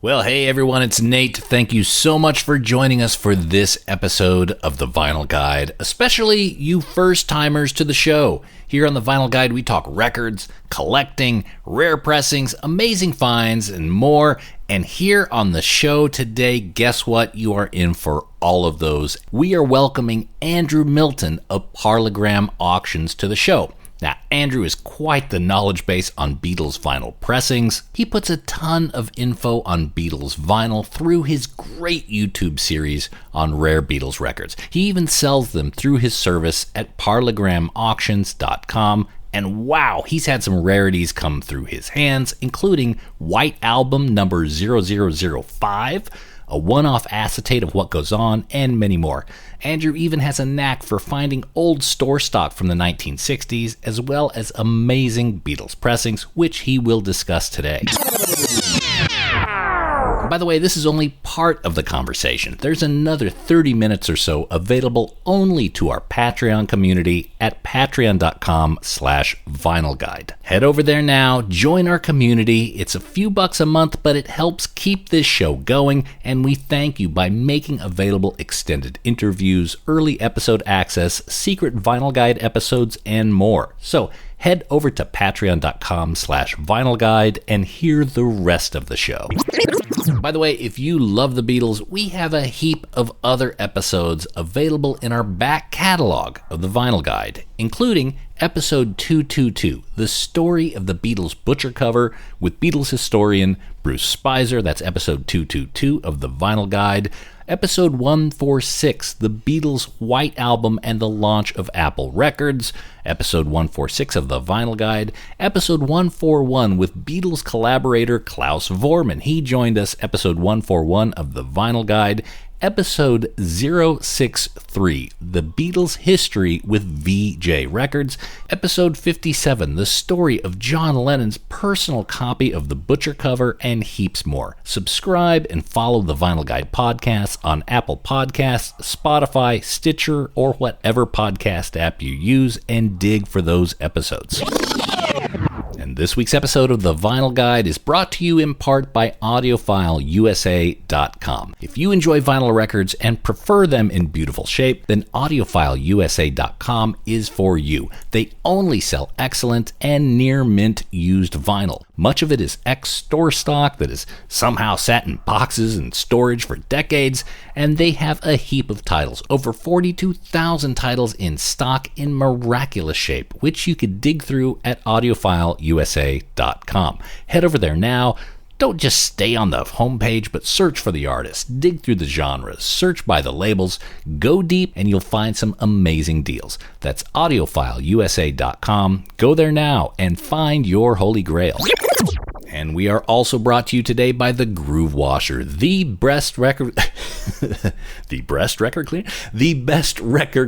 Well, hey everyone, it's Nate. Thank you so much for joining us for this episode of The Vinyl Guide, especially you first-timers to the show. Here on The Vinyl Guide, we talk records, collecting, rare pressings, amazing finds, and more. And here on the show today, guess what? You are in for all of those. We are welcoming Andrew Milton of Parlogram Auctions to the show. Now, Andrew is quite the knowledge base on Beatles vinyl pressings. He puts a ton of info on Beatles vinyl through his great YouTube series on rare Beatles records. He even sells them through his service at parlogramauctions.com. And wow, he's had some rarities come through his hands, including White Album number 0005, a one-off acetate of What Goes On, and many more. Andrew even has a knack for finding old store stock from the 1960s, as well as amazing Beatles pressings, which he will discuss today. By the way, this is only part of the conversation. There's another 30 minutes or so available only to our Patreon community at patreon.com/vinylguide. Head over there now, join our community. It's a few bucks a month, but it helps keep this show going, and we thank you by making available extended interviews, early episode access, secret Vinyl Guide episodes, and more. So head over to patreon.com/vinylguide and hear the rest of the show. By the way, if you love the Beatles, we have a heap of other episodes available in our back catalog of the Vinyl Guide, including episode 222, the story of the Beatles butcher cover with Beatles historian Bruce Spicer. That's episode 222 of the Vinyl Guide. Episode 146, the Beatles' White Album and the launch of Apple Records. Episode 146 of the Vinyl Guide. Episode 141 with Beatles collaborator Klaus Voormann. He joined us, episode 141 of the Vinyl Guide. Episode 063, The Beatles' History with VJ Records. Episode 57, the story of John Lennon's personal copy of the Butcher cover, and heaps more. Subscribe and follow the Vinyl Guide podcasts on Apple Podcasts, Spotify, Stitcher, or whatever podcast app you use, and dig for those episodes. And this week's episode of The Vinyl Guide is brought to you in part by AudiofileUSA.com. If you enjoy vinyl records and prefer them in beautiful shape, then AudiofileUSA.com is for you. They only sell excellent and near-mint used vinyl. Much of it is ex-store stock that has somehow sat in boxes and storage for decades, and they have a heap of titles, over 42,000 titles in stock in miraculous shape, which you could dig through at AudiofileUSA.com. Head over there now. Don't just stay on the homepage, but search for the artist, dig through the genres, search by the labels, go deep, and you'll find some amazing deals. That's AudiofileUSA.com. Go there now and find your holy grail. And we are also brought to you today by the Groove Washer, the best record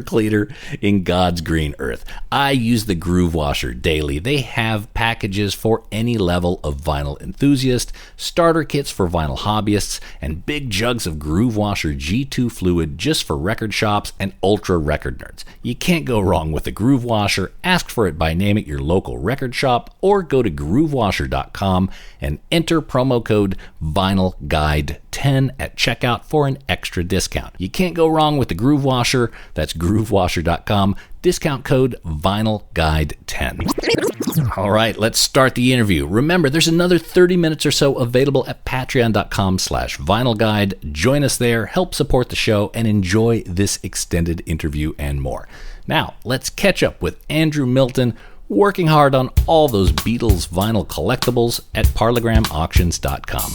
cleaner in God's green earth. I use the Groove Washer daily. They have packages for any level of vinyl enthusiast, starter kits for vinyl hobbyists, and big jugs of Groove Washer G2 fluid just for record shops and ultra record nerds. You can't go wrong with the Groove Washer. Ask for it by name at your local record shop or go to groovewasher.com and enter promo code VinylGuide10 at checkout for an extra discount. You can't go wrong with the Groove Washer. That's groovewasher.com. Discount code VinylGuide10. All right, let's start the interview. Remember, there's another 30 minutes or so available at patreon.com/vinylguide. Join us there, help support the show, and enjoy this extended interview and more. Now, let's catch up with Andrew Milton, working hard on all those Beatles vinyl collectibles at parlogramauctions.com.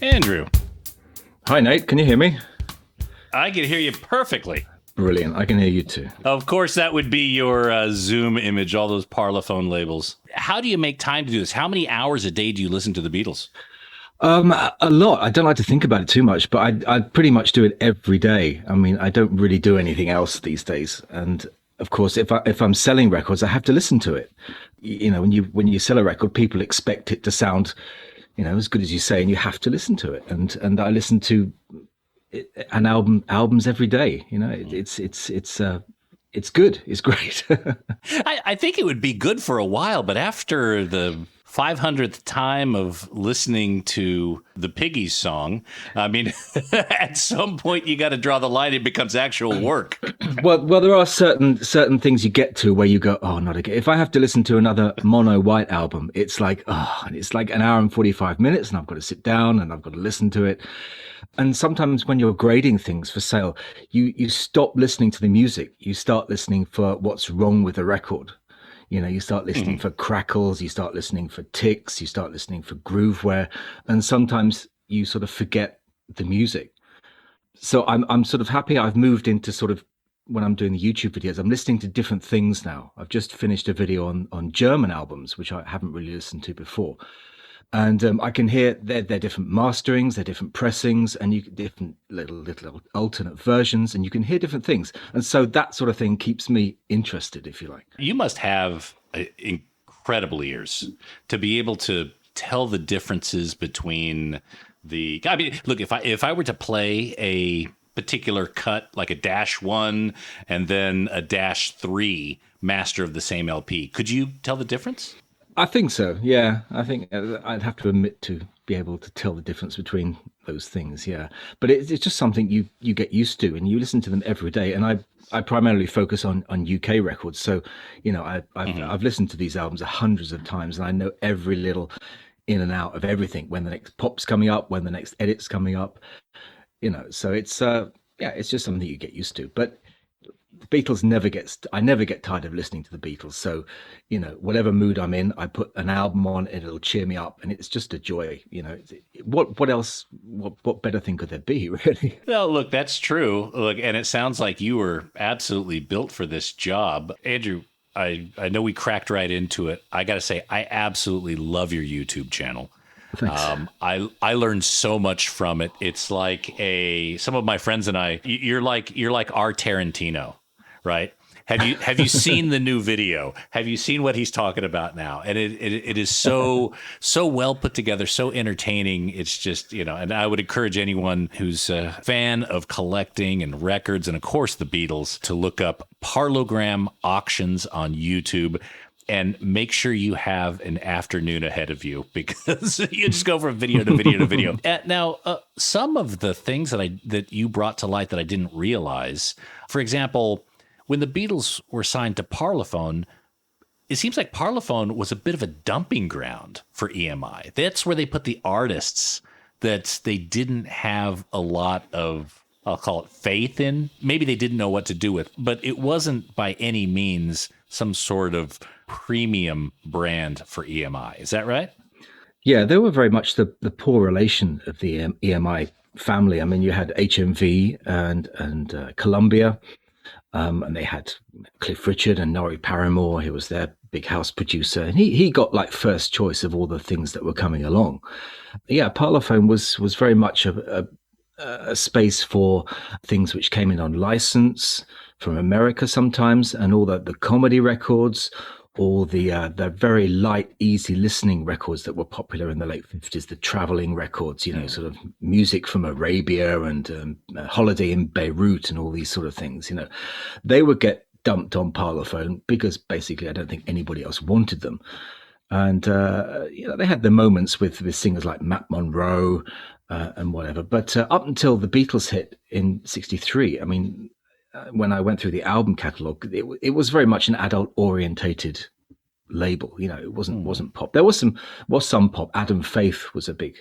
Andrew. Hi, Nate. Can you hear me? I can hear you perfectly. Brilliant. I can hear you too. Of course, that would be your Zoom image, all those Parlophone labels. How do you make time to do this? How many hours a day do you listen to the Beatles? A lot. I don't like to think about it too much, but I pretty much do it every day. I mean, I don't really do anything else these days. And of course, if I'm selling records, I have to listen to it. You know, when you sell a record, people expect it to sound as good as you say, and you have to listen to it. And I listen to albums every day. It's good. It's great. I think it would be good for a while, but after the 500th time of listening to the Piggies song, I mean, at some point you got to draw the line. It becomes actual work. Well, there are certain things you get to where you go, oh, not again. If I have to listen to another Mono White album, it's like an hour and 45 minutes, and I've got to sit down and I've got to listen to it. And sometimes when you're grading things for sale, you stop listening to the music. You start listening for what's wrong with the record. You start listening for crackles, you start listening for ticks, you start listening for groove wear, and sometimes you sort of forget the music. So I'm sort of happy I've moved into sort of, when I'm doing the YouTube videos, I'm listening to different things now. I've just finished a video on German albums, which I haven't really listened to before. And I can hear their different masterings, their different pressings, and you get different little alternate versions, and you can hear different things. And so that sort of thing keeps me interested, if you like. You must have incredible ears to be able to tell the differences between I mean, look, if I were to play a particular cut, like a -1 and then a -3 master of the same LP, could you tell the difference? I think so, yeah. I think I'd have to admit to be able to tell the difference between those things, yeah. But it's just something you get used to, and you listen to them every day. And I primarily focus on UK records. So, I've listened to these albums hundreds of times, and I know every little in and out of everything, when the next pop's coming up, when the next edit's coming up, So it's, it's just something you get used to. But the Beatles I never get tired of listening to the Beatles. So, whatever mood I'm in, I put an album on and it'll cheer me up, and it's just a joy. What else, what better thing could there be, really? Well, look, that's true. Look, and it sounds like you were absolutely built for this job. Andrew, I know we cracked right into it. I got to say, I absolutely love your YouTube channel. Thanks. I learned so much from it. It's like some of my friends and I, you're like our Tarantino. Right? Have you seen the new video? Have you seen what he's talking about now? And it is so well put together, so entertaining. It's just, and I would encourage anyone who's a fan of collecting and records, and of course the Beatles, to look up Parlogram auctions on YouTube. And make sure you have an afternoon ahead of you, because you just go from video to video to video. Now, some of the things that you brought to light that I didn't realize, for example, when the Beatles were signed to Parlophone, it seems like Parlophone was a bit of a dumping ground for EMI. That's where they put the artists that they didn't have a lot of, I'll call it, faith in. Maybe they didn't know what to do with, but it wasn't by any means some sort of premium brand for EMI. Is that right? Yeah, they were very much the poor relation of the EMI family. I mean, you had HMV and Columbia. And they had Cliff Richard and Norrie Paramore, who was their big house producer. And he got like first choice of all the things that were coming along. Yeah, Parlophone was very much a space for things which came in on license from America sometimes, and all the comedy records, all the very light, easy listening records that were popular in the late 50s, the traveling records, sort of music from Arabia and Holiday in Beirut and all these sort of things, they would get dumped on Parlophone because basically I don't think anybody else wanted them. And, they had their moments with singers like Matt Monro and whatever. But up until the Beatles hit in 1963, I mean, when I went through the album catalogue, it was very much an adult orientated label. It wasn't pop. There was some pop. Adam Faith was a big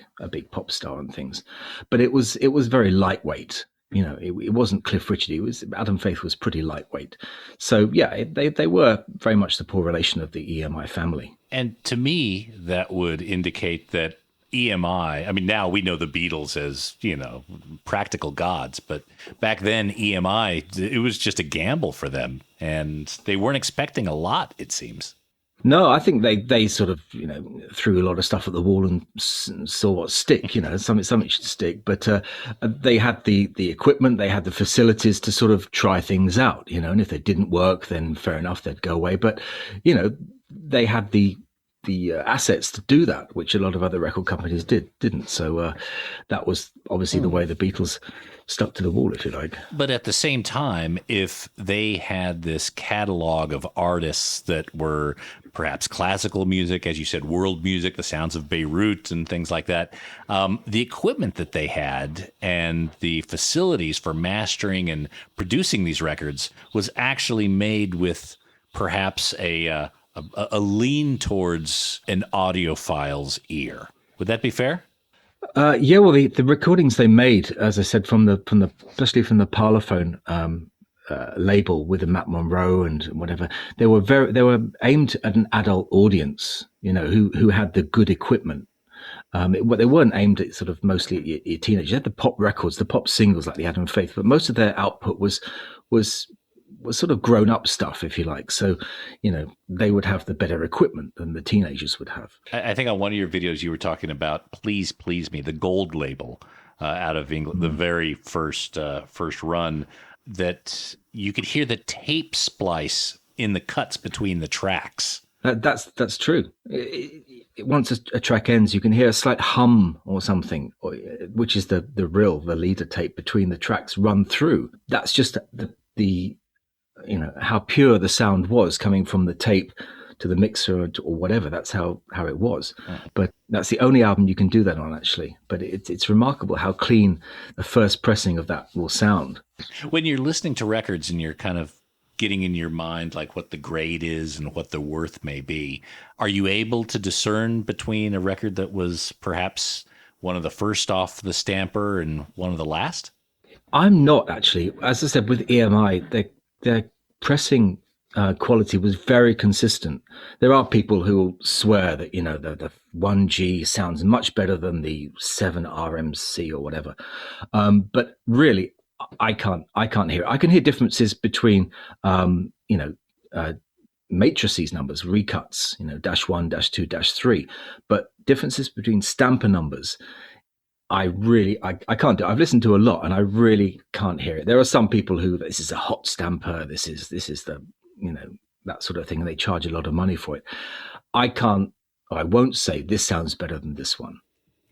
pop star and things, but it was very lightweight. It wasn't Cliff Richard. Adam Faith was pretty lightweight. So yeah, they were very much the poor relation of the EMI family. And to me, that would indicate that EMI, I mean, now we know the Beatles as, practical gods, but back then EMI, it was just a gamble for them, and they weren't expecting a lot, it seems. No, I think they sort of, threw a lot of stuff at the wall and saw what stick, something should stick. But they had the equipment, they had the facilities to sort of try things out, and if they didn't work, then fair enough, they'd go away. But, they had the assets to do that, which a lot of other record companies didn't. So that was obviously the way the Beatles stuck to the wall, if you like. But at the same time, if they had this catalog of artists that were perhaps classical music, as you said, world music, the sounds of Beirut and things like that, the equipment that they had and the facilities for mastering and producing these records was actually made with perhaps a lean towards an audiophile's ear. Would that be fair? Yeah, well, the recordings they made, as I said, especially from the Parlophone label with the Matt Monroe and whatever, they were aimed at an adult audience, who had the good equipment. They weren't aimed at sort of mostly at your teenagers. You had the pop records, the pop singles like the Adam Faith, but most of their output was sort of grown up stuff, if you like. So, they would have the better equipment than the teenagers would have. I think on one of your videos you were talking about Please Please Me, the gold label out of England, the very first run, that you could hear the tape splice in the cuts between the tracks. That's true. Once a track ends, you can hear a slight hum or something, which is the leader tape between the tracks run through. That's just the how pure the sound was coming from the tape to the mixer or whatever. That's how it was. But that's the only album you can do that on, actually. But it's remarkable how clean the first pressing of that will sound. When you're listening to records and you're kind of getting in your mind like what the grade is and what the worth may be, are you able to discern between a record that was perhaps one of the first off the stamper and one of the last? I'm not, actually. As I said, with EMI, their pressing quality was very consistent. There are people who will swear that the 1G sounds much better than the 7 RMC or whatever, but really I can't hear it. I can hear differences between matrices numbers, recuts, -1, -2, -3, but differences between stamper numbers, I can't do. I've listened to a lot and I really can't hear it. There are some people who, this is a hot stamper, this is the, that sort of thing, and they charge a lot of money for it. I won't say this sounds better than this one.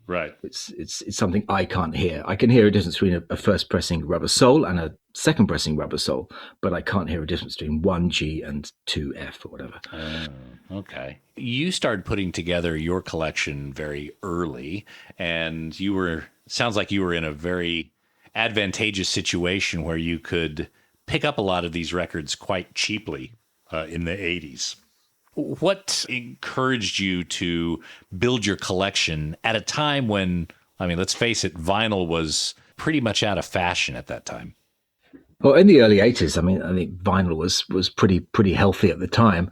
Right. It's something I can't hear. I can hear a difference between a first pressing rubber sole and a second pressing rubber sole, but I can't hear a difference between 1G and 2F or whatever. Okay. You started putting together your collection very early, and sounds like you were in a very advantageous situation where you could pick up a lot of these records quite cheaply in the 80s. What encouraged you to build your collection at a time when, let's face it, vinyl was pretty much out of fashion at that time? Well, in the early 80s, I think vinyl was pretty healthy at the time.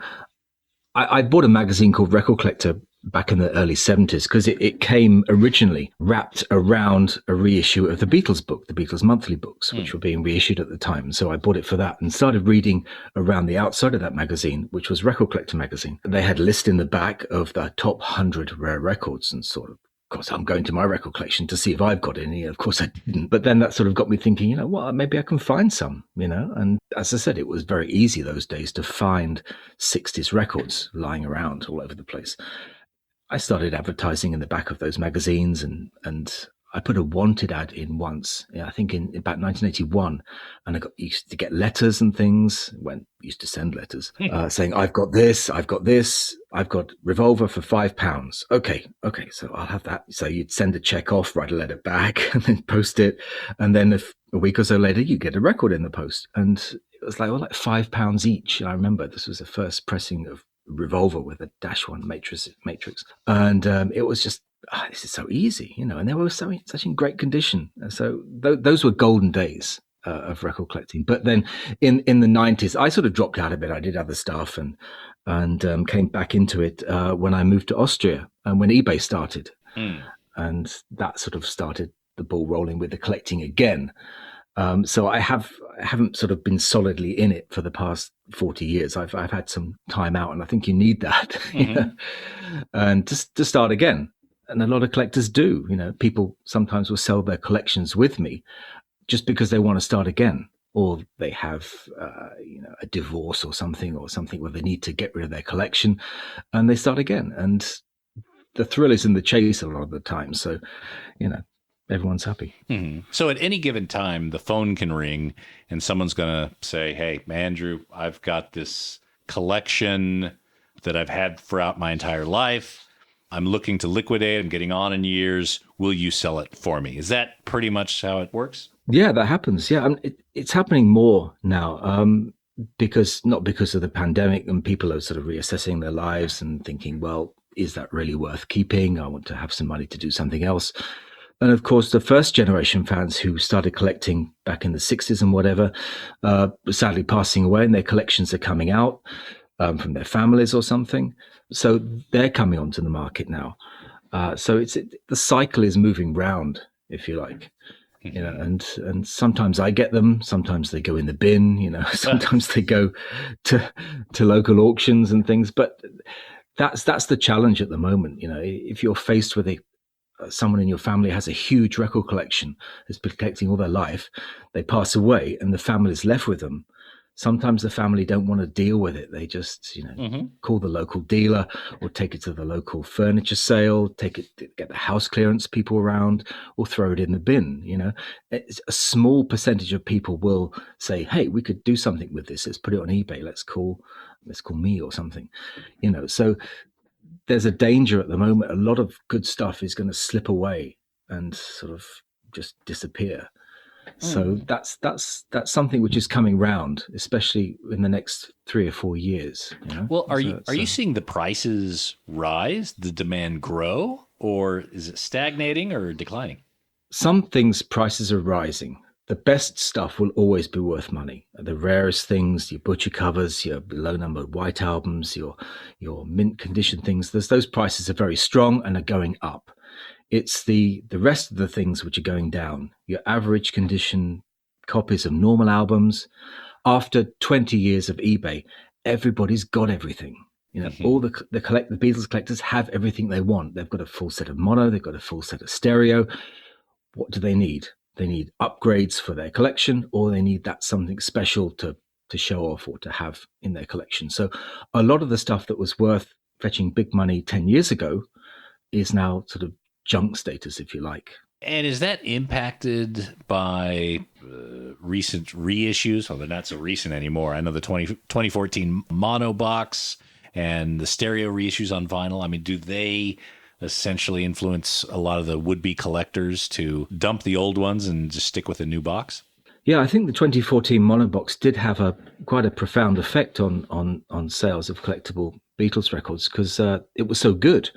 I bought a magazine called Record Collector back in the early 70s because it came originally wrapped around a reissue of the Beatles book, the Beatles monthly books, which were being reissued at the time. So I bought it for that and started reading around the outside of that magazine, which was Record Collector magazine. They had a list in the back of the top 100 rare records, and sort of course, I'm going to my record collection to see if I've got any. Of course I didn't. But then that sort of got me thinking, maybe I can find some, And as I said, it was very easy those days to find 60s records lying around all over the place. I started advertising in the back of those magazines, and I put a wanted ad in once, I think in about 1981, and I used to get letters and things. Used to send letters saying, I've got this, I've got Revolver for £5. Okay, so I'll have that. So you'd send a check off, write a letter back, and then post it, and then a week or so later, you get a record in the post, and it was like £5 each. And I remember this was the first pressing of Revolver with a -1 matrix, and it was just, this is so easy, and they were such in great condition. So those were golden days of record collecting. But then in the 90s, I sort of dropped out a bit. I did other stuff and came back into it when I moved to Austria and when eBay started, and that sort of started the ball rolling with the collecting again. So I haven't sort of been solidly in it for the past 40 years. I've had some time out, and I think you need that, and just to start again. And a lot of collectors do. People sometimes will sell their collections with me just because they want to start again. or they have a divorce or something where they need to get rid of their collection, and they start again. And the thrill is in the chase a lot of the time. So, everyone's happy. Mm-hmm. So at any given time, the phone can ring and someone's going to say, hey, Andrew, I've got this collection that I've had throughout my entire life. I'm looking to liquidate. I'm getting on in years. Will you sell it for me? Is that pretty much how it works? Yeah, that happens. Yeah, it's happening more now not because of the pandemic, and people are sort of reassessing their lives and thinking, well, is that really worth keeping? I want to have some money to do something else. And of course, the first generation fans who started collecting back in the 60s and whatever, sadly passing away, and their collections are coming out from their families or something. So they're coming onto the market now. So the cycle is moving round, if you like. And sometimes I get them, sometimes they go in the bin, sometimes they go to local auctions and things. But that's the challenge at the moment. If you're faced with someone in your family has a huge record collection, has been collecting all their life, they pass away and the family's left with them. Sometimes the family don't want to deal with it. They just, call the local dealer or take it to the local furniture sale, get the house clearance people around, or throw it in the bin. It's a small percentage of people will say, hey, we could do something with this. Let's put it on eBay. Let's call me or something, so there's a danger at the moment. A lot of good stuff is going to slip away and sort of just disappear. So that's something which is coming round, especially in the next 3 or 4 years. Well, are you seeing the prices rise, the demand grow, or is it stagnating or declining? Some things prices are rising. The best stuff will always be worth money. The rarest things, your butcher covers, your low numbered white albums, your mint condition things, those prices are very strong and are going up. It's the rest of the things which are going down. Your average condition copies of normal albums. After 20 years of eBay, everybody's got everything. All the Beatles collectors have everything they want. They've got a full set of mono. They've got a full set of stereo. What do they need? They need upgrades for their collection, or they need that something special to show off or to have in their collection. So a lot of the stuff that was worth fetching big money 10 years ago is now sort of junk status, if you like. And is that impacted by recent reissues? Well, they're not so recent anymore. I know the 2014 mono box and the stereo reissues on vinyl. I mean, do they essentially influence a lot of the would-be collectors to dump the old ones and just stick with a new box? Yeah, I think the 2014 mono box did have quite a profound effect on sales of collectible Beatles records because it was so good.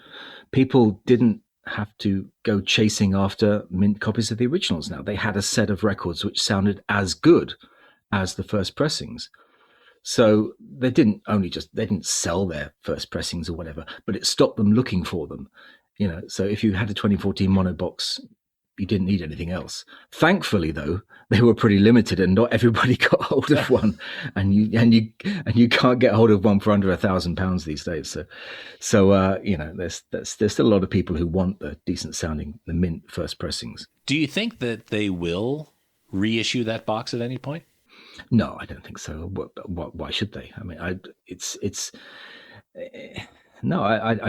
People didn't have to go chasing after mint copies of the originals now. They had a set of records which sounded as good as the first pressings. So they didn't sell their first pressings or whatever, but it stopped them looking for them. So if you had a 2014 mono box, you didn't need anything else. Thankfully, though, they were pretty limited, and not everybody got hold of one. And you can't get hold of one for under £1,000 these days. So there's still a lot of people who want the decent sounding, the mint first pressings. Do you think that they will reissue that box at any point? No, I don't think so. Why should they? I mean, I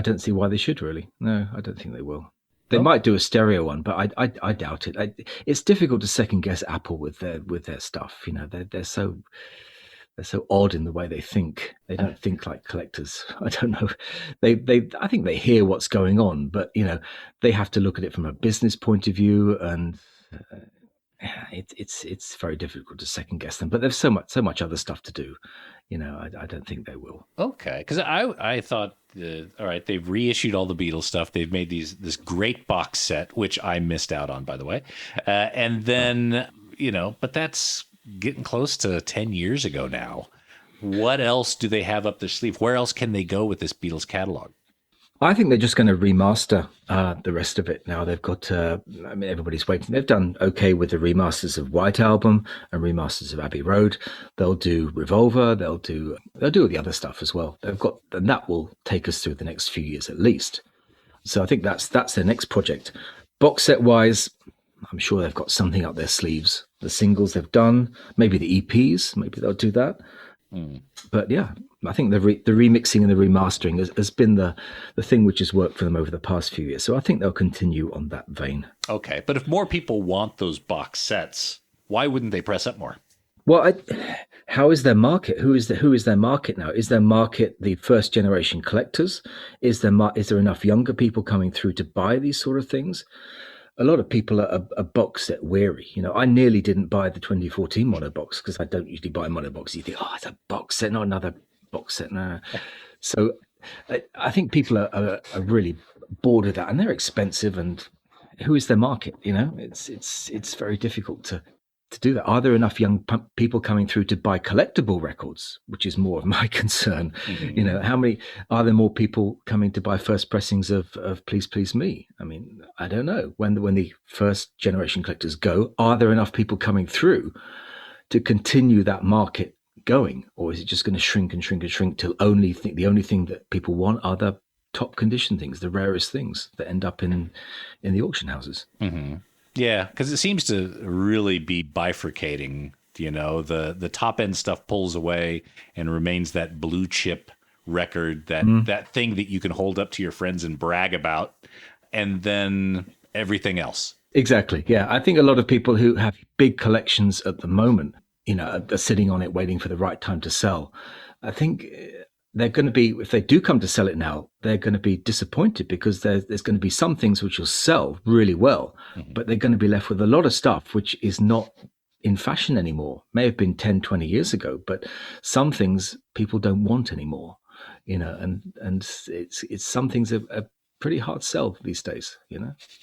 don't see why they should really. No, I don't think they will. They might do a stereo one, but I doubt it. It's difficult to second guess Apple with their stuff. They're so odd in the way they think. They don't think like collectors. I don't know. I think they hear what's going on, but they have to look at it from a business point of view, and it's very difficult to second guess them. But there's so much other stuff to do. I don't think they will. Okay, because I thought, all right, they've reissued all the Beatles stuff. They've made this great box set, which I missed out on, by the way. And then, but that's getting close to 10 years ago now. What else do they have up their sleeve? Where else can they go with this Beatles catalog? I think they're just going to remaster the rest of it now. They've got, everybody's waiting. They've done okay with the remasters of White Album and remasters of Abbey Road. They'll do Revolver. They'll do all the other stuff as well. And that will take us through the next few years at least. So I think that's their next project. Box set wise, I'm sure they've got something up their sleeves. The singles they've done, maybe the EPs, maybe they'll do that. But yeah, I think the remixing and the remastering has been the thing which has worked for them over the past few years. So I think they'll continue on that vein. Okay, but if more people want those box sets, why wouldn't they press up more? Well, how is their market? Who is their market now? Is their market the first generation collectors? Is there enough younger people coming through to buy these sort of things? A lot of people are box set weary. I nearly didn't buy the 2014 mono box because I don't usually buy mono boxes. You think, oh, it's a box set, not another box set. No. So I think people are really bored of that, and they're expensive. And who is their market? It's very difficult to do that. Are there enough young people coming through to buy collectible records, which is more of my concern? How many are there more people coming to buy first pressings of Please Please Me? I mean, I don't know. When the first generation collectors go, are there enough people coming through to continue that market going, or is it just going to shrink and shrink and shrink till the only thing that people want are the top condition things, the rarest things that end up in the auction houses? Yeah, because it seems to really be bifurcating. The top end stuff pulls away and remains that blue chip record, that thing that you can hold up to your friends and brag about, and then everything else. Exactly. Yeah, I think a lot of people who have big collections at the moment, are sitting on it waiting for the right time to sell. I think they're going to be, if they do come to sell it now, they're going to be disappointed because there's going to be some things which will sell really well, but they're going to be left with a lot of stuff which is not in fashion anymore. May have been 10, 20 years ago, but some things people don't want anymore, and it's some things are pretty hard sell these days,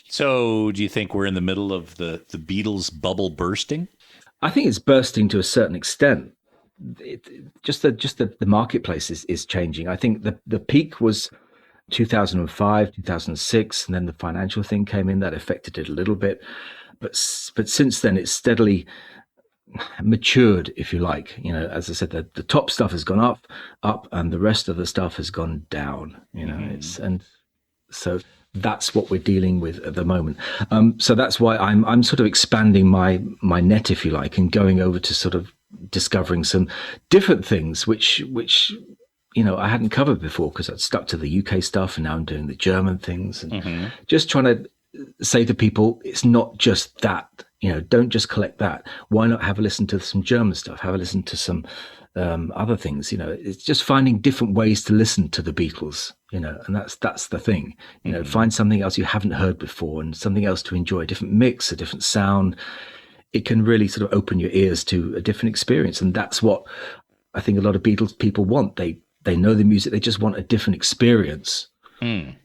So do you think we're in the middle of the Beatles bubble bursting? I think it's bursting to a certain extent. Just the marketplace is changing. I think the peak was 2005, 2006, and then the financial thing came in that affected it a little bit. But since then, it's steadily matured, if you like. As I said, the top stuff has gone up, and the rest of the stuff has gone down. And so that's what we're dealing with at the moment. So that's why I'm sort of expanding my net, if you like, and going over to sort of discovering some different things which I hadn't covered before because I'd stuck to the UK stuff, and now I'm doing the German things, and just trying to say to people, it's not just that. Don't just collect that. Why not have a listen to some German stuff? Have a listen to some other things. It's just finding different ways to listen to the Beatles. And that's the thing. Find something else you haven't heard before, and something else to enjoy, a different mix, a different sound. It can really sort of open your ears to a different experience. And that's what I think a lot of Beatles people want. They know the music. They just want a different experience, and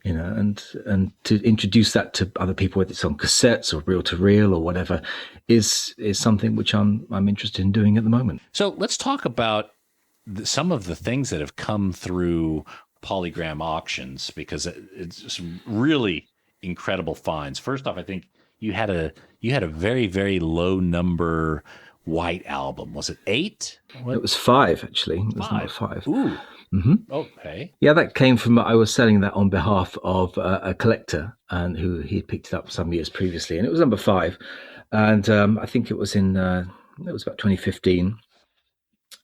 to introduce that to other people, whether it's on cassettes or reel to reel or whatever, is something which I'm interested in doing at the moment. So let's talk about some of the things that have come through Polygram auctions, because it's some really incredible finds. First off, I think you had a very, very low number white album. Was it 8? It was 5, actually. It was number 5. Ooh. Mm-hmm. Okay. Yeah, that came from, I was selling that on behalf of a collector, and who he picked it up some years previously, and it was number 5. And I think it was about 2015.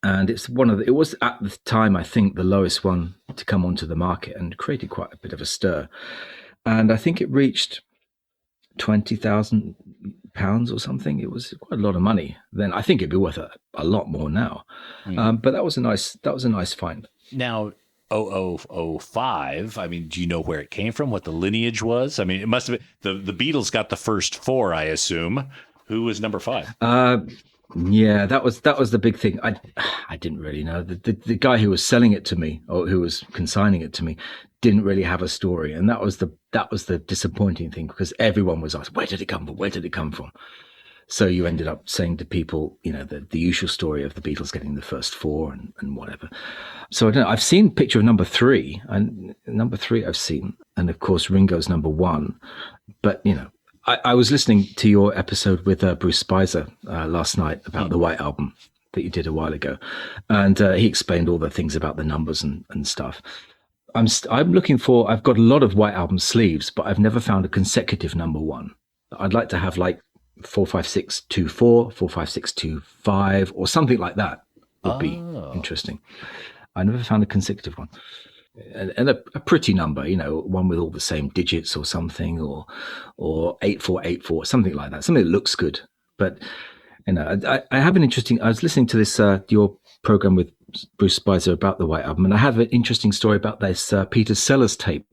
And it was at the time, I think, the lowest one to come onto the market, and created quite a bit of a stir. And I think it reached £20,000 or something. It was quite a lot of money then. I think it'd be worth a lot more now. But that was a nice find. Now, 0005, I mean, do you know where it came from, what the lineage was? I mean, it must have been the Beatles got the first 4, I assume. Who was number 5? Yeah, that was the big thing. I didn't really know. The guy who was selling it to me, or who was consigning it to me, didn't really have a story, and that was the disappointing thing, because everyone was asked, where did it come from? Where did it come from? So you ended up saying to people, the usual story of the Beatles getting the first 4 and whatever. So I don't know. I've seen a picture of number 3, and number 3 I've seen, and of course Ringo's number 1. But I was listening to your episode with Bruce Spicer last night about the White Album that you did a while ago, and he explained all the things about the numbers and stuff. I'm looking for. I've got a lot of White Album sleeves, but I've never found a consecutive number 1. I'd like to have 45624, 45625, or something like that would be interesting. I never found a consecutive one. And a pretty number, one with all the same digits or something, or 8484, something like that, something that looks good. But I have an interesting. I was listening to this your program with Bruce Spicer about the White Album, and I have an interesting story about this Peter Sellers tape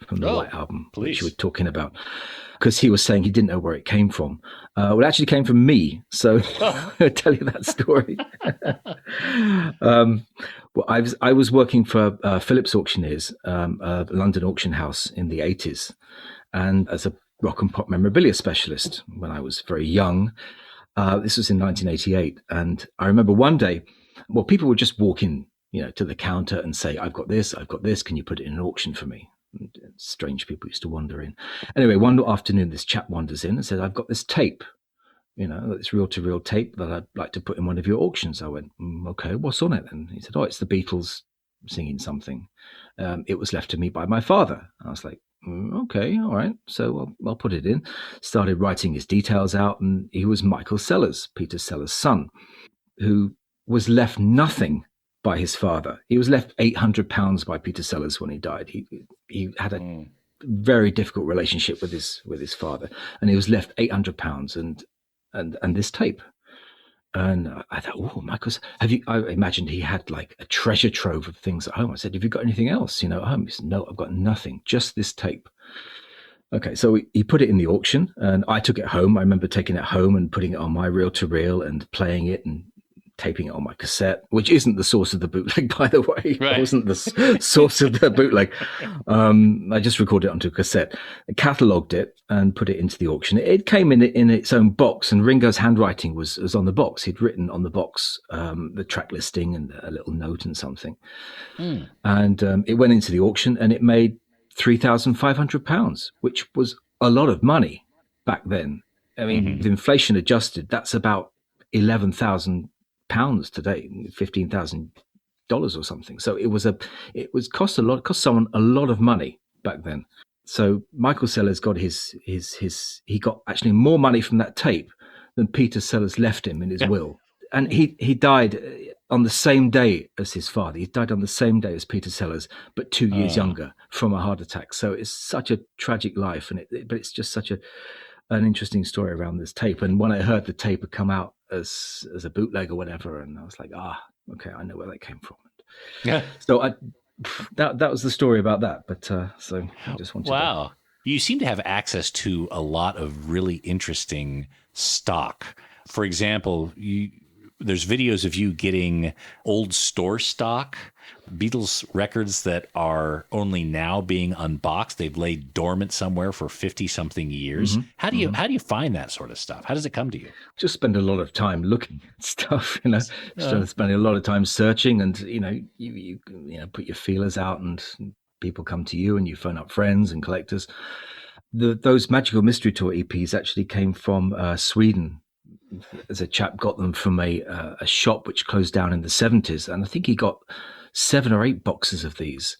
from the White Album, which you were talking about, because he was saying he didn't know where it came from. Well, it actually came from me, so I'll tell you that story. Well, I was working for Phillips Auctioneers, a London auction house in the 80s, and as a rock and pop memorabilia specialist when I was very young. This was in 1988, and I remember one day, well, people would just walk in, to the counter and say, I've got this, can you put it in an auction for me? And strange people used to wander in. Anyway, one afternoon, this chap wanders in and says, I've got this tape, this reel-to-reel tape that I'd like to put in one of your auctions. I went, okay, what's on it? And he said, it's the Beatles singing something. It was left to me by my father. And I was like, okay, all right. So I'll put it in. Started writing his details out, and he was Michael Sellers, Peter Sellers' son, who was left nothing by his father. He was left £800 by Peter Sellers when he died. He had a very difficult relationship with his father, and he was left £800 and this tape. And I thought, Michael's, I imagined he had like a treasure trove of things at home. I said, have you got anything else, at home? He said, no, I've got nothing, just this tape. Okay, so he put it in the auction, and I took it home. I remember taking it home and putting it on my reel-to-reel and playing it and taping it on my cassette, which isn't the source of the bootleg, by the way. Right. It wasn't the source of the bootleg. I just recorded it onto a cassette, catalogued it, and put it into the auction. It came in its own box, and Ringo's handwriting was on the box. He'd written on the box the track listing and a little note and something. And it went into the auction, and it made £3,500, which was a lot of money back then. I mean, with inflation adjusted, that's about £11,000 today, $15,000 or something. So it cost someone a lot of money back then. So Michael Sellers got he got actually more money from that tape than Peter Sellers left him in his will. And he died on the same day as his father. He died on the same day as Peter Sellers, but 2 years younger from a heart attack. So it's such a tragic life, but it's just such an interesting story around this tape. And when I heard the tape had come out as a bootleg or whatever, and I was like, okay, I know where that came from. Yeah. So that was the story about that. But so I just wanted to. You seem to have access to a lot of really interesting stock. For example, there's videos of you getting old store stock, Beatles records that are only now being unboxed. They've laid dormant somewhere for 50-something years. How do you find that sort of stuff? How does it come to you? Just spend a lot of time looking at stuff, spending a lot of time searching, and you put your feelers out, and people come to you, and you phone up friends and collectors. Those Magical Mystery Tour EPs actually came from Sweden. As a chap got them from a shop which closed down in the 70s, and I think he got 7 or 8 boxes of these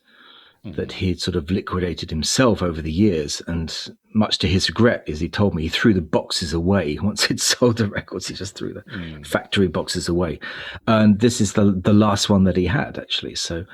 that he'd sort of liquidated himself over the years. And much to his regret, as he told me, he threw the boxes away. Once he'd sold the records, he just threw the factory boxes away. And this is the last one that he had, actually. So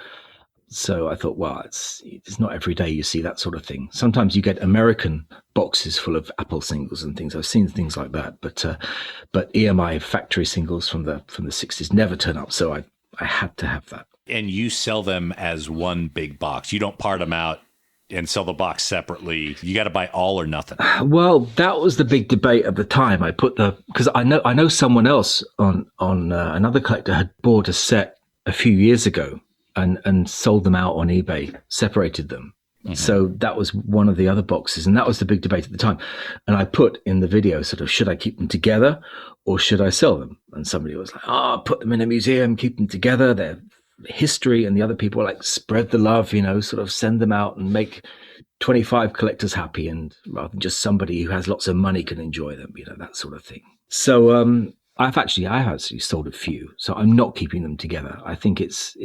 I thought, well, it's not every day you see that sort of thing. Sometimes you get American boxes full of Apple singles and things. I've seen things like that, but EMI factory singles from the 60s never turn up. So I had to have that. And you sell them as one big box. You don't part them out and sell the box separately. You got to buy all or nothing. Well, that was the big debate at the time. Because I know someone else on another collector had bought a set a few years ago and sold them out on eBay, separated them. So that was one of the other boxes, and that was the big debate at the time. And I put in the video sort of, should I keep them together or should I sell them? And somebody was like, put them in a museum, keep them together. They're history. And the other people were like, spread the love, sort of send them out and make 25 collectors happy, and rather than just somebody who has lots of money can enjoy them, that sort of thing. So I have actually sold a few, so I'm not keeping them together. I think it's.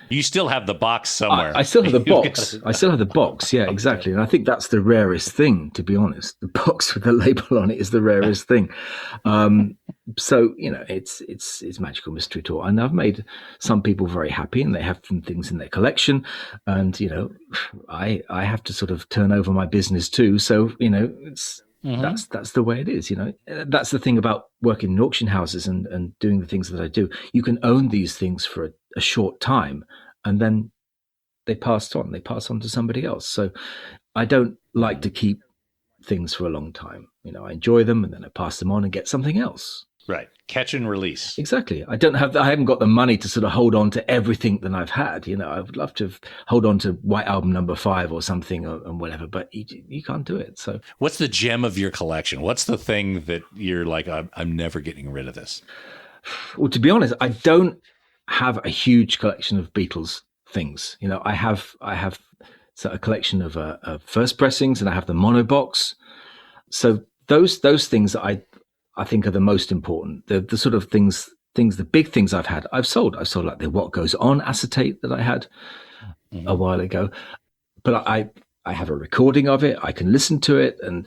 You still have the box somewhere. I still have the box. I still have the box. Yeah, Okay. exactly. And I think that's the rarest thing, to be honest. The box with the label on it is the rarest thing. So it's magical mystery tour, and I've made some people very happy, and they have some things in their collection, and I have to sort of turn over my business too. So it's. Mm-hmm. That's the way it is, That's the thing about working in auction houses and doing the things that I do. You can own these things for a short time, and then they pass on to somebody else. So I don't like to keep things for a long time. I enjoy them, and then I pass them on and get something else. Right. Catch and release. Exactly. I haven't got the money to sort of hold on to everything that I've had. I would love to hold on to White Album number 5 or something and whatever, but you can't do it. So what's the gem of your collection? What's the thing that you're like, I'm never getting rid of this? Well, to be honest, I don't have a huge collection of Beatles things. I have a collection of first pressings, and I have the mono box. So those things that I think are the most important. The sort of things, the big things I've sold. I've sold like the What Goes On acetate that I had a while ago, but I have a recording of it. I can listen to it, and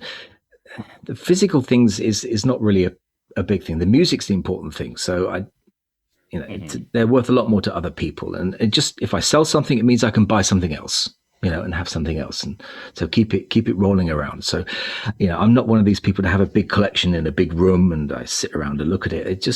the physical things is not really a big thing. The music's the important thing. So they're worth a lot more to other people. And if I sell something, it means I can buy something else. And have something else. And so keep it rolling around. So, I'm not one of these people to have a big collection in a big room and I sit around and look at it.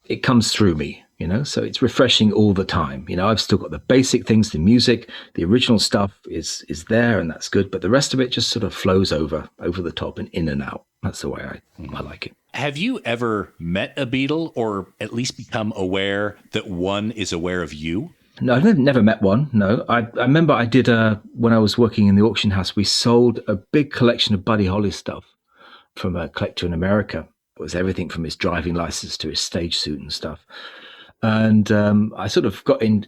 It comes through me, so it's refreshing all the time. I've still got the basic things, the music, the original stuff is there, and that's good. But the rest of it just sort of flows over the top and in and out. That's the way I like it. Have you ever met a Beatle, or at least become aware that one is aware of you? No, I've never met one. No, I remember I did when I was working in the auction house, we sold a big collection of Buddy Holly stuff from a collector in America. It was everything from his driving license to his stage suit and stuff. And I sort of got an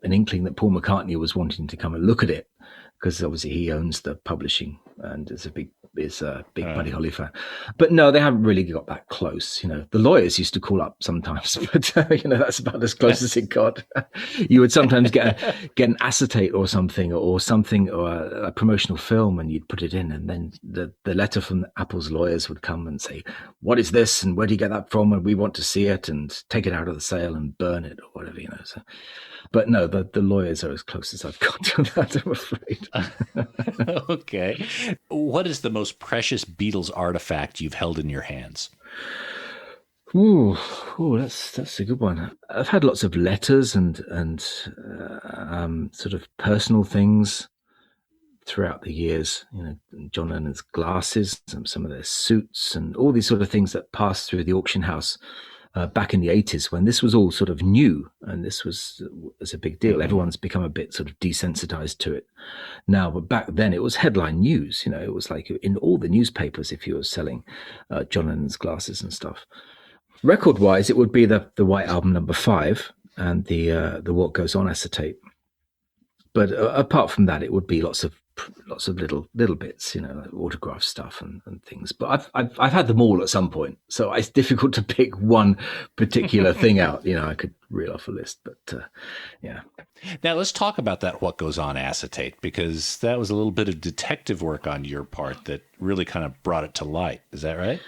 inkling that Paul McCartney was wanting to come and look at it, because obviously he owns the publishing and is a big Buddy Holly fan. But no, they haven't really got that close. The lawyers used to call up sometimes, but that's about as close as it got. You would sometimes get an acetate or something, or a promotional film, and you'd put it in, and then the letter from Apple's lawyers would come and say, "What is this? And where do you get that from? And we want to see it, and take it out of the sale and burn it," or whatever, So, but no, the lawyers are as close as I've got to that, I'm afraid. Okay. What is the most precious Beatles artifact you've held in your hands? Ooh, that's a good one. I've had lots of letters and sort of personal things throughout the years. John Lennon's glasses, some of their suits, and all these sort of things that passed through the auction house back in the 80s, when this was all sort of new, and this was a big deal. Everyone's become a bit sort of desensitized to it now, but back then it was headline news. It was like in all the newspapers if you were selling John Lennon's glasses and stuff. Record wise, it would be the White Album number 5 and the What Goes On acetate. But apart from that, it would be lots of little bits, like autograph stuff and things. But I've had them all at some point, so it's difficult to pick one particular thing out. I could reel off a list, but yeah. Now let's talk about that What Goes On acetate, because that was a little bit of detective work on your part that really kind of brought it to light. Is that right?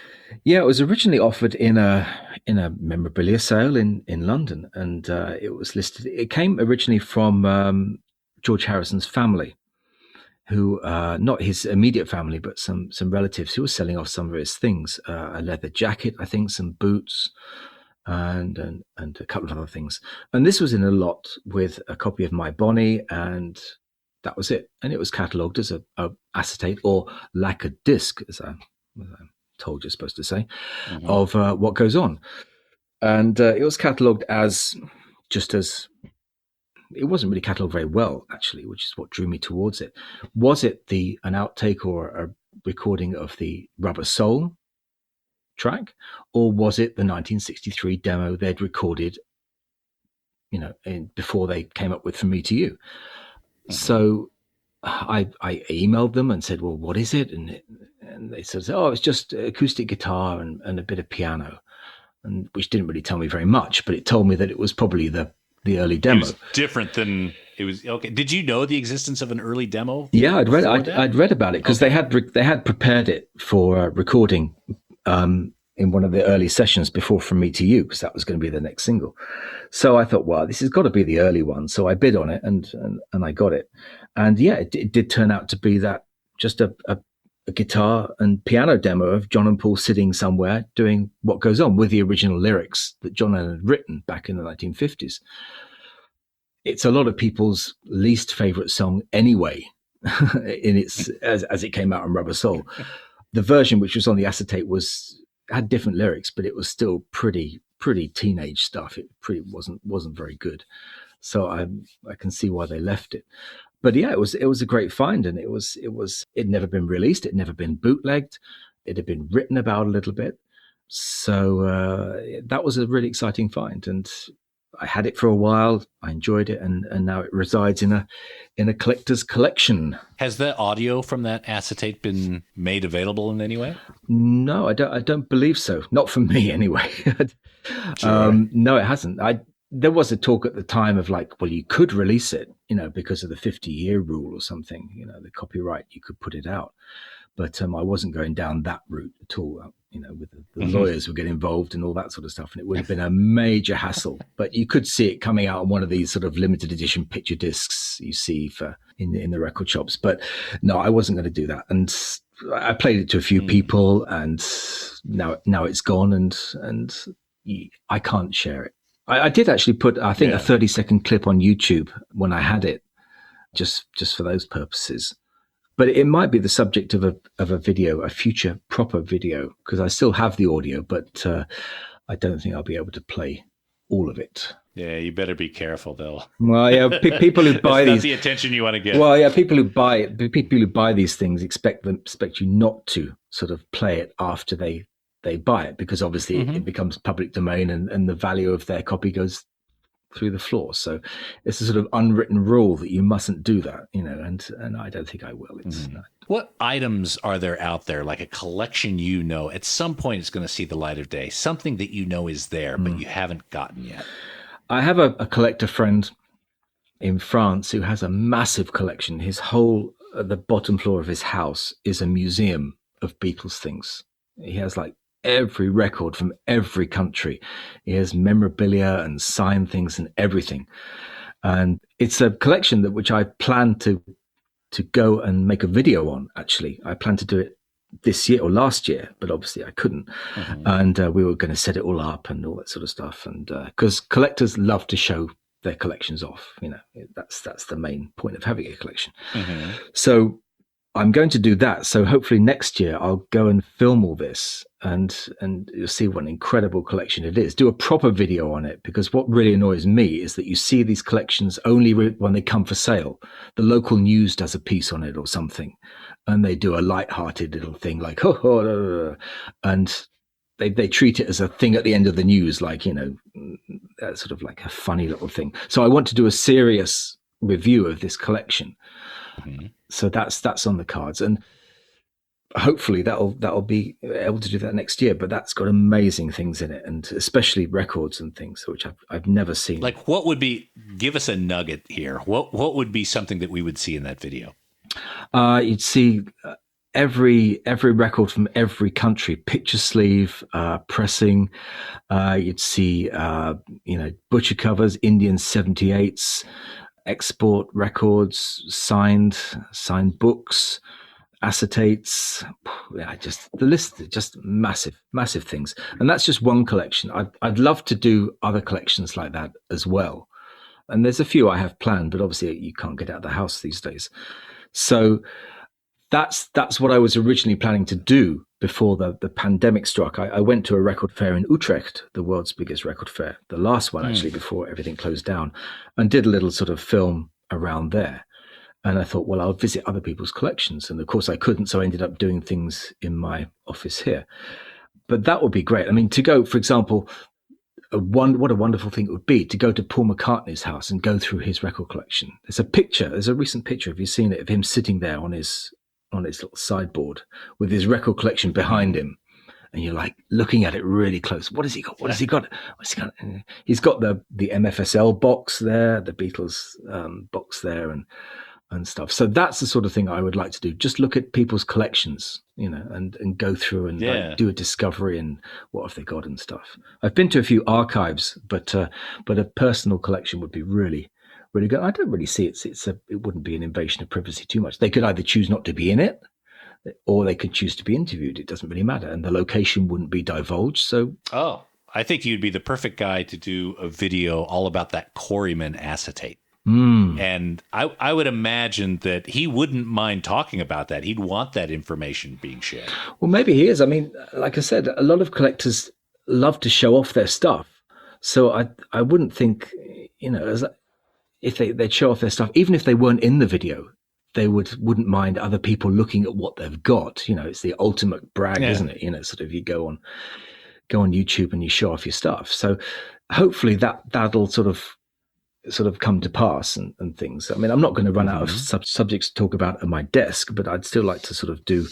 Yeah, it was originally offered in a memorabilia sale in London, and it was listed. It came originally from George Harrison's family, who not his immediate family, but some relatives who were selling off some of his things, a leather jacket, I think, some boots, and a couple of other things. And this was in a lot with a copy of My Bonnie, and that was it. And it was catalogued as a acetate or lacquered disc, as I'm told you're supposed to say, of What Goes On. And it was catalogued as it wasn't really catalogued very well, actually, which is what drew me towards it. Was it an outtake or a recording of the Rubber Soul track, or was it the 1963 demo they'd recorded, before they came up with From Me to You? So I emailed them and said, well, what is it? And they said, oh, it's just acoustic guitar and a bit of piano. and which didn't really tell me very much, but it told me that it was probably the early It demo. was different than it was. Okay. Did you know the existence of an early demo? Yeah, I'd read about it because they had prepared it for recording in one of the early sessions before From Me to You, because that was going to be the next single. So I thought, well, this has got to be the early one. So I bid on it and I got it. And yeah, it did turn out to be that just a guitar and piano demo of John and Paul sitting somewhere doing What Goes On with the original lyrics that John had written back in the 1950s. It's a lot of people's least favorite song anyway, in its as it came out on Rubber Soul. The version which was on the acetate had different lyrics, but it was still pretty teenage stuff. It pretty wasn't very good. So I can see why they left it. But yeah, it was a great find, and it'd never been released, it'd never been bootlegged, it had been written about a little bit. So that was a really exciting find, and I had it for a while. I enjoyed it, and now it resides in a collector's collection. Has the audio from that acetate been made available in any way? No, I don't believe so. Not from me, anyway. Sure. No, it hasn't. There was a talk at the time of like, well, you could release it, because of the 50-year rule or something. The copyright, you could put it out. But I wasn't going down that route at all. With the lawyers would get involved and all that sort of stuff, and it would have been a major hassle. But you could see it coming out on one of these sort of limited edition picture discs you see in the record shops. But no, I wasn't going to do that. And I played it to a few people, and now it's gone, and I can't share it. I did actually put, I think, a 30-second clip on YouTube when I had it, just for those purposes. But it might be the subject of a video, a future proper video, because I still have the audio, but I don't think I'll be able to play all of it. Yeah, you better be careful, though. Well, yeah, people who buy That's these, not the attention you want to get. Well, yeah, people who buy these things expect you not to sort of play it after they buy it, because obviously it becomes public domain, and the value of their copy goes through the floor. So it's a sort of unwritten rule that you mustn't do that, and I don't think I will. What items are there out there, like a collection at some point it's going to see the light of day, something that is there, but you haven't gotten yet? I have a collector friend in France who has a massive collection. His whole, the bottom floor of his house is a museum of Beatles things. He has like every record from every country. He has memorabilia and signed things and everything. And it's a collection which I plan to go and make a video on, actually. I plan to do it this year or last year, but obviously I couldn't. And we were going to set it all up and all that sort of stuff. And because collectors love to show their collections off, that's the main point of having a collection. So I'm going to do that. So hopefully next year I'll go and film all this, and you'll see what an incredible collection it is. Do a proper video on it, because what really annoys me is that you see these collections only when they come for sale. The local news does a piece on it or something, and they do a light-hearted little thing like, and they treat it as a thing at the end of the news, like, sort of like a funny little thing. So I want to do a serious review of this collection. So that's on the cards, and hopefully that'll be able to do that next year. But that's got amazing things in it, and especially records and things which I've never seen. Like, what would be? Give us a nugget here. What would be something that we would see in that video? You'd see every record from every country, picture sleeve, pressing. You'd see butcher covers, Indian 78s. Export records, signed books, acetates. The list is just massive things. And that's just one collection. I'd love to do other collections like that as well. And there's a few I have planned, but obviously you can't get out of the house these days. So that's what I was originally planning to do before the pandemic struck. I went to a record fair in Utrecht, the world's biggest record fair, the last one actually before everything closed down, and did a little sort of film around there. And I thought, well, I'll visit other people's collections. And of course I couldn't, so I ended up doing things in my office here. But that would be great. I mean, to go, for example, what a wonderful thing it would be to go to Paul McCartney's house and go through his record collection. There's a recent picture, have you seen it, of him sitting there on his little sideboard with his record collection behind him. and you're like looking at it really close. What has he got? What has he got? What's he got? And he's got the MFSL box there, the Beatles box there, and stuff. So that's the sort of thing I would like to do. Just look at people's collections, and go through and like, do a discovery and what have they got and stuff. I've been to a few archives, but a personal collection would be really, really good. I don't really see it. It wouldn't be an invasion of privacy too much. They could either choose not to be in it, or they could choose to be interviewed. It doesn't really matter, and the location wouldn't be divulged. So, I think you'd be the perfect guy to do a video all about that Quarryman acetate. And I would imagine that he wouldn't mind talking about that. He'd want that information being shared. Well, maybe he is. I mean, like I said, a lot of collectors love to show off their stuff. So I wouldn't think, if they'd show off their stuff, even if they weren't in the video, they wouldn't mind other people looking at what they've got. It's the ultimate brag, isn't it? Sort of you go on YouTube and you show off your stuff. So hopefully that'll sort of come to pass and things. I mean, I'm not going to run out of subjects to talk about at my desk, but I'd still like to sort of do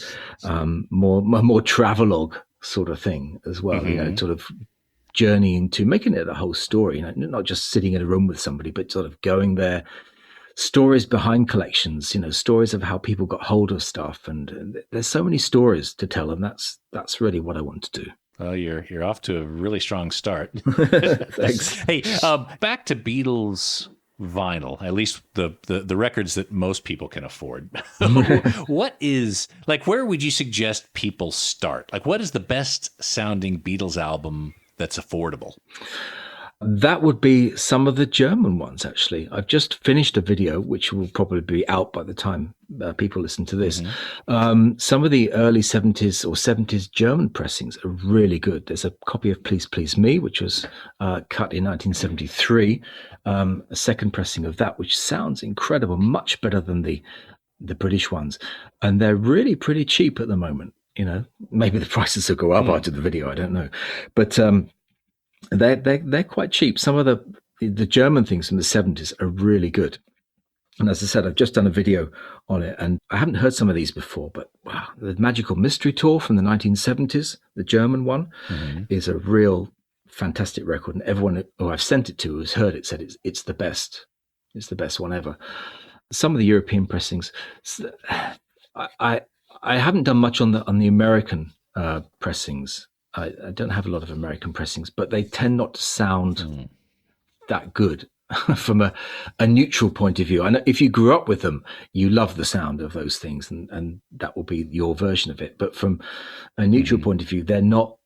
more travelogue sort of thing as well, sort of journeying to making it a whole story, not just sitting in a room with somebody, but sort of going there, stories behind collections, stories of how people got hold of stuff. And there's so many stories to tell, and that's really what I want to do. Well, you're off to a really strong start. Thanks. Hey, back to Beatles vinyl, at least the records that most people can afford. What is, like, where would you suggest people start? Like, what is the best sounding Beatles album that's affordable? That would be some of the German ones, actually. I've just finished a video, which will probably be out by the time people listen to this. Some of the early 70s or 70s German pressings are really good. There's a copy of Please Please Me, which was cut in 1973. A second pressing of that, which sounds incredible, much better than the British ones. And they're really pretty cheap at the moment. Maybe the prices will go up after the video, I don't know. But they're quite cheap. Some of the German things from the 70s are really good. And as I said, I've just done a video on it, and I haven't heard some of these before, but wow, the Magical Mystery Tour from the 1970s, the German one, is a real fantastic record. And everyone who I've sent it to who's heard it said it's the best. It's the best one ever. Some of the European pressings, I haven't done much on the American pressings. I don't have a lot of American pressings, but they tend not to sound that good from a neutral point of view. And if you grew up with them, you love the sound of those things, and that will be your version of it. But from a neutral point of view, they're not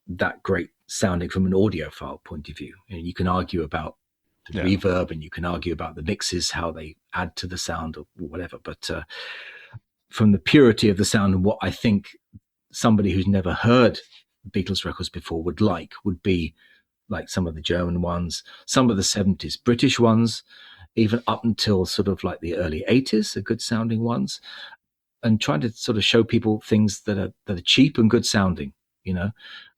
that great sounding from an audiophile point of view. You can argue about the reverb, and you can argue about the mixes, how they add to the sound or whatever. But from the purity of the sound and what I think somebody who's never heard Beatles records before would be like some of the German ones, some of the 70s British ones, even up until sort of like the early 80s are good sounding ones, and trying to sort of show people things that are cheap and good sounding. You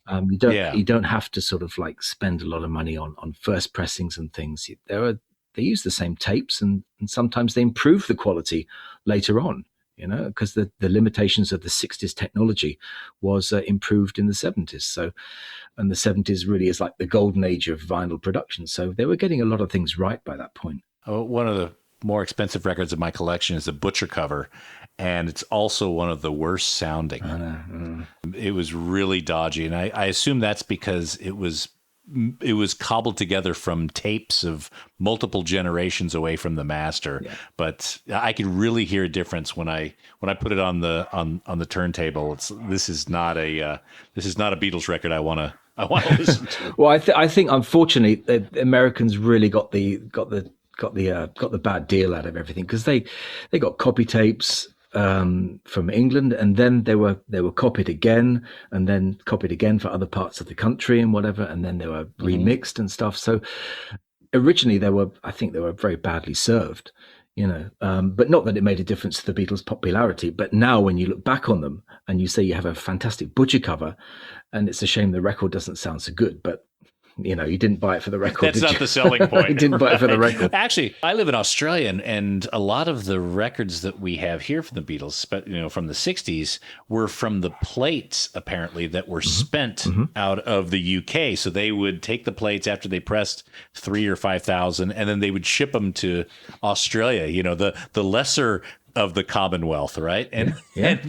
don't have to sort of like spend a lot of money on first pressings and things. They use the same tapes, and sometimes they improve the quality later on. Because the limitations of the 60s technology was improved in the 70s. So, and the 70s really is like the golden age of vinyl production. So they were getting a lot of things right by that point. One of the more expensive records in my collection is the Butcher cover, and it's also one of the worst sounding. I know. It was really dodgy, and I assume that's because it was cobbled together from tapes of multiple generations away from the master. Yeah. But I could really hear a difference when I put it on the turntable. This is not a Beatles record I want to listen to. Well, I think unfortunately the Americans really got the bad deal out of everything, because they got copy tapes from England, and then they were copied again, and then copied again for other parts of the country and whatever, and then they were remixed and stuff. So originally I think they were very badly served, but not that it made a difference to the Beatles' popularity. But now when you look back on them and you say you have a fantastic Butcher cover, and it's a shame the record doesn't sound so good, but You didn't buy it for the record. That's not the selling point. You didn't buy it for the record. Actually, I live in Australia, and a lot of the records that we have here from the Beatles, from the 60s, were from the plates, apparently, that were spent out of the UK. So they would take the plates after they pressed 3,000 or 5,000, and then they would ship them to Australia, the lesser of the Commonwealth, right? And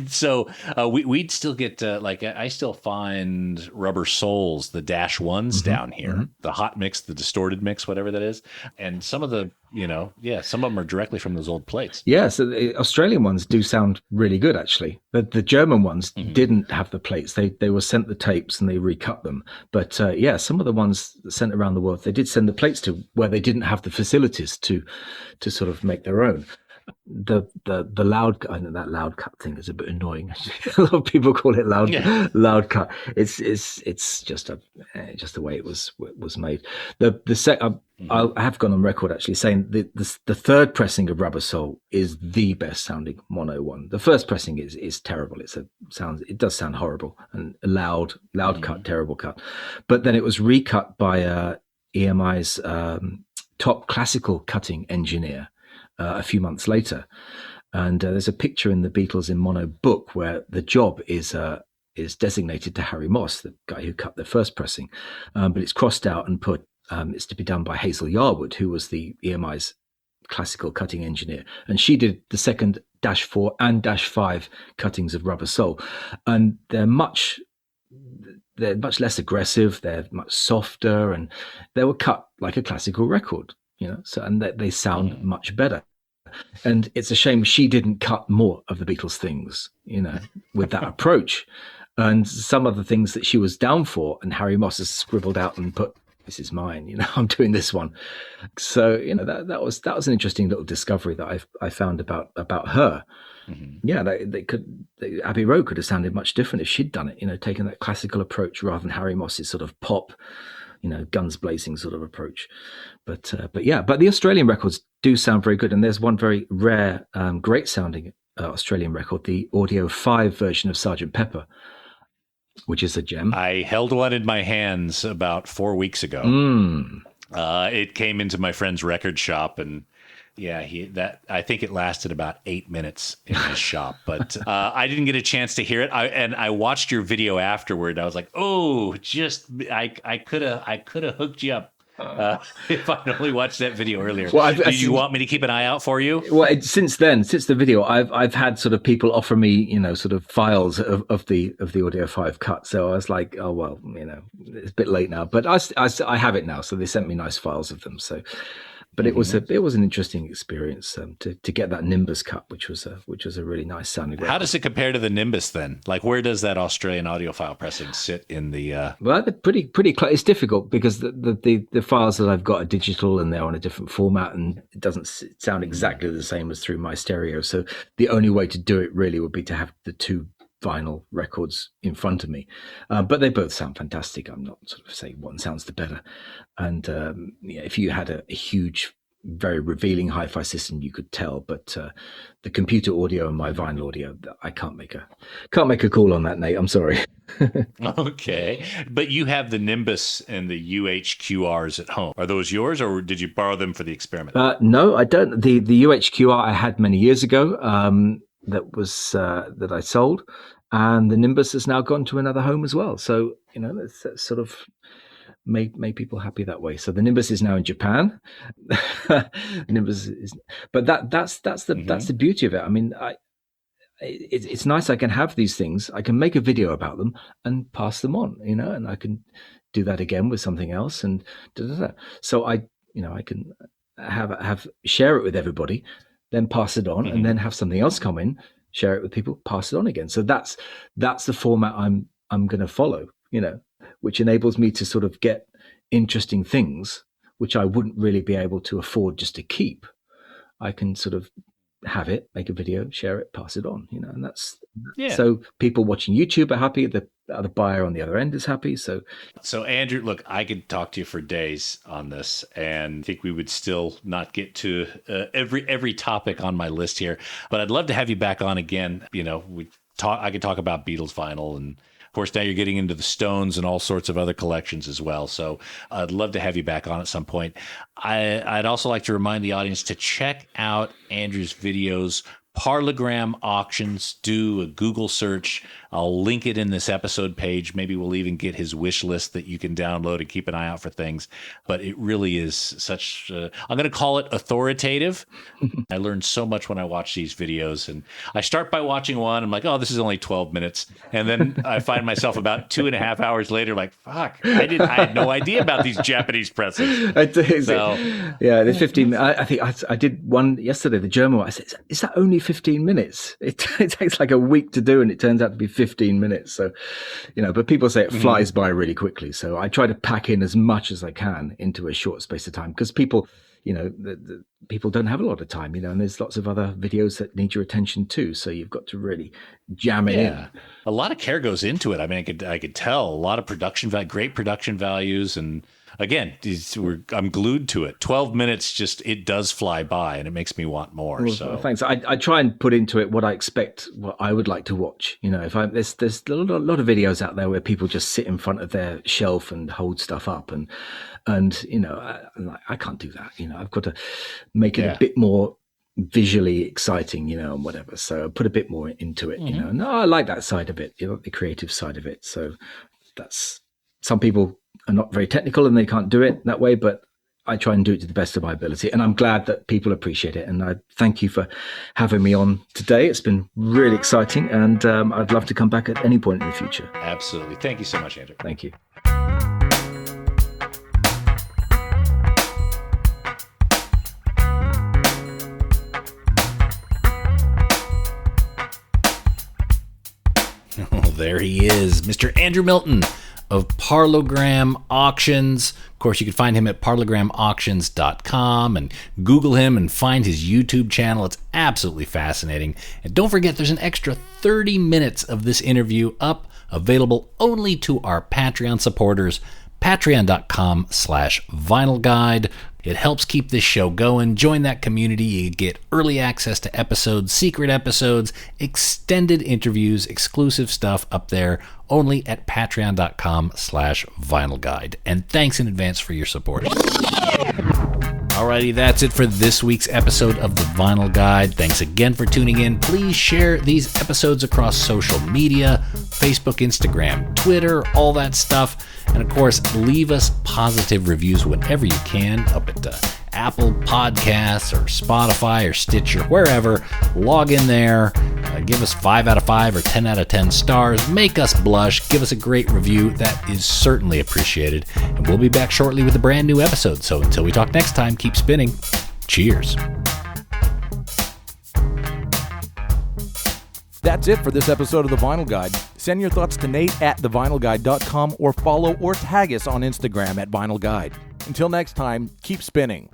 so we'd still get I still find rubber soles, the dash ones down here, the hot mix, the distorted mix, whatever that is, and some of the some of them are directly from those old plates. Yeah, so the Australian ones do sound really good, actually. But the German ones didn't have the plates. They were sent the tapes and they recut them. But some of the ones sent around the world, they did send the plates to where they didn't have the facilities to sort of make their own. The loud, I know that loud cut thing is a bit annoying. Actually. A lot of people call it loud cut. It's just the way it was made. I have gone on record actually saying the third pressing of Rubber Soul is the best sounding mono one. The first pressing is terrible. It does sound horrible and loud cut, terrible cut. But then it was recut by EMI's top classical cutting engineer a few months later, and there's a picture in the Beatles in Mono book where the job is designated to Harry Moss, the guy who cut the first pressing, but it's crossed out and put it's to be done by Hazel Yarwood, who was the EMI's classical cutting engineer, and she did the second -4 and -5 cuttings of Rubber Soul, and they're much less aggressive, they're much softer, and they were cut like a classical record. So and they sound much better. And it's a shame she didn't cut more of the Beatles things, with that approach. And some of the things that she was down for, and Harry Moss has scribbled out and put, "This is mine, I'm doing this one." So, that was an interesting little discovery that I found about her. Yeah, Abbey Road could have sounded much different if she'd done it, taken that classical approach rather than Harry Moss's sort of pop, guns blazing sort of approach. But the Australian records do sound very good. And there's one very rare, great sounding Australian record, the Audio 5 version of Sgt. Pepper, which is a gem. I held one in my hands about 4 weeks ago. It came into my friend's record shop, and I think it lasted about 8 minutes in his shop, but I didn't get a chance to hear it. I watched your video afterward. I was like, oh, I could have hooked you up if I'd only watched that video earlier. Well, Did you want me to keep an eye out for you? Well, since the video, I've had sort of people offer me, sort of files of the Audio 5 cut. So I was like, oh well, it's a bit late now, but I have it now. So they sent me nice files of them. So. But it was an interesting experience to get that Nimbus cut, which was a really nice sounding record. How does it compare to the Nimbus then? Like, where does that Australian audiophile pressing sit in the? Well, they're pretty close. It's difficult because the files that I've got are digital and they're on a different format, and it doesn't sound exactly the same as through my stereo. So the only way to do it really would be to have the two vinyl records in front of me, but they both sound fantastic. I'm not sort of saying one sounds the better. And if you had a huge, very revealing hi-fi system, you could tell. But the computer audio and my vinyl audio, I can't make a call on that, Nate. I'm sorry. Okay, but you have the Nimbus and the UHQRs at home. Are those yours, or did you borrow them for the experiment? No, I don't. The UHQR I had many years ago. That I sold, and the Nimbus has now gone to another home as well. So that's sort of made people happy that way. So the Nimbus is now in Japan. Nimbus is, but that's the beauty of it. I mean, it's nice. I can have these things. I can make a video about them and pass them on. And I can do that again with something else, and so I can share it with everybody. Then pass it on, and then have something else come in, share it with people, pass it on again. So that's the format I'm going to follow, which enables me to sort of get interesting things, which I wouldn't really be able to afford just to keep. I can sort of have it, make a video, share it, pass it on, and that's so people watching YouTube are happy. The buyer on the other end is happy. So Andrew, look, I could talk to you for days on this, and I think we would still not get to every topic on my list here. But I'd love to have you back on again. I could talk about Beatles vinyl and Of course, now you're getting into the stones and all sorts of other collections as well. So I'd love to have you back on at some point. I'd also like to remind the audience to check out Andrew's videos. Parlogram auctions. Do a Google search. I'll link it in this episode page. Maybe we'll even get his wish list that you can download and keep an eye out for things. But it really is such, I'm going to call it authoritative. I learned so much when I watch these videos. And I start by watching one. I'm like, oh, this is only 12 minutes. And then I find myself about 2.5 hours later, like, fuck, I had no idea about these Japanese presses. So, yeah, there's 15. I think I did one yesterday, the German one. I said, is that only 15 minutes? It takes like a week to do, and it turns out to be 15 minutes. So, but people say it flies by really quickly. So I try to pack in as much as I can into a short space of time, because people, the people don't have a lot of time, and there's lots of other videos that need your attention too. So you've got to really jam it in. A lot of care goes into it. I mean, I could tell a lot of great production values. And again, I'm glued to it. 12 minutes, it does fly by, and it makes me want more. Well, thanks. I try and put into it what I expect, what I would like to watch. If there's a lot of videos out there where people just sit in front of their shelf and hold stuff up, and I can't do that. I've got to make it a bit more visually exciting, and whatever. So I put a bit more into it, and I like that side of it, the creative side of it. So that's, some people are not very technical and they can't do it that way, but I try and do it to the best of my ability. And I'm glad that people appreciate it. And I thank you for having me on today. It's been really exciting, and I'd love to come back at any point in the future. Absolutely. Thank you so much, Andrew. Thank you. Oh, there he is, Mr. Andrew Milton of Parlogram Auctions. Of course, you can find him at parlogramauctions.com and Google him and find his YouTube channel. It's absolutely fascinating. And don't forget, there's an extra 30 minutes of this interview up, available only to our Patreon supporters, patreon.com/vinylguide. It helps keep this show going. Join that community. You get early access to episodes, secret episodes, extended interviews, exclusive stuff up there, only at patreon.com/vinylguide. And thanks in advance for your support. Alrighty, that's it for this week's episode of The Vinyl Guide. Thanks again for tuning in. Please share these episodes across social media, Facebook, Instagram, Twitter, all that stuff. And of course, leave us positive reviews whenever you can up at Apple Podcasts or Spotify or Stitcher, wherever. Log in there, give us 5 out of 5 or 10 out of 10 stars. Make us blush. Give us a great review. That is certainly appreciated. And we'll be back shortly with a brand new episode. So until we talk next time, keep spinning. Cheers. That's it for this episode of The Vinyl Guide. Send your thoughts to Nate at thevinylguide.com or follow or tag us on Instagram at Vinyl Guide. Until next time, keep spinning.